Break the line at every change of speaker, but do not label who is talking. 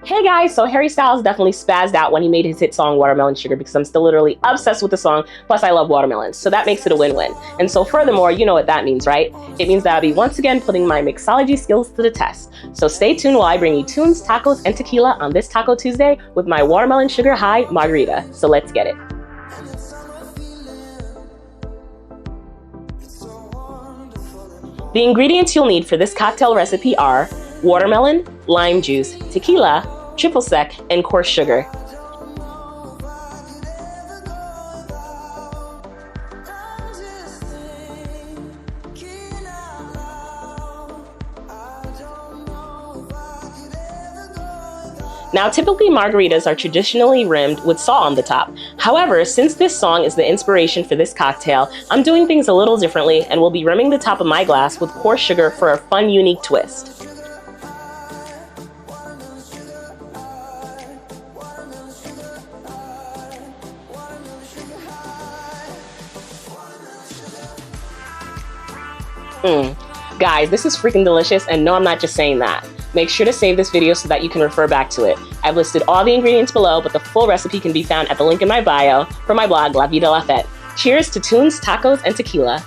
Hey guys, so Harry Styles definitely spazzed out when he made his hit song Watermelon Sugar because I'm still literally obsessed with the song, plus I love watermelons, so that makes it a win-win. And so furthermore, you know what that means, right? It means that I'll be once again putting my mixology skills to the test. So stay tuned while I bring you tunes, tacos, and tequila on this Taco Tuesday with my Watermelon Sugar High Margarita. So let's get it. The ingredients you'll need for this cocktail recipe are watermelon, lime juice, tequila, triple sec, and coarse sugar. Now, typically margaritas are traditionally rimmed with salt on the top. However, since this song is the inspiration for this cocktail, I'm doing things a little differently and will be rimming the top of my glass with coarse sugar for a fun, unique twist. Guys, this is freaking delicious, and no, I'm not just saying that. Make sure to save this video so that you can refer back to it. I've listed all the ingredients below, but the full recipe can be found at the link in my bio for my blog, La Vida La Fête. Cheers to tunes, tacos, and tequila.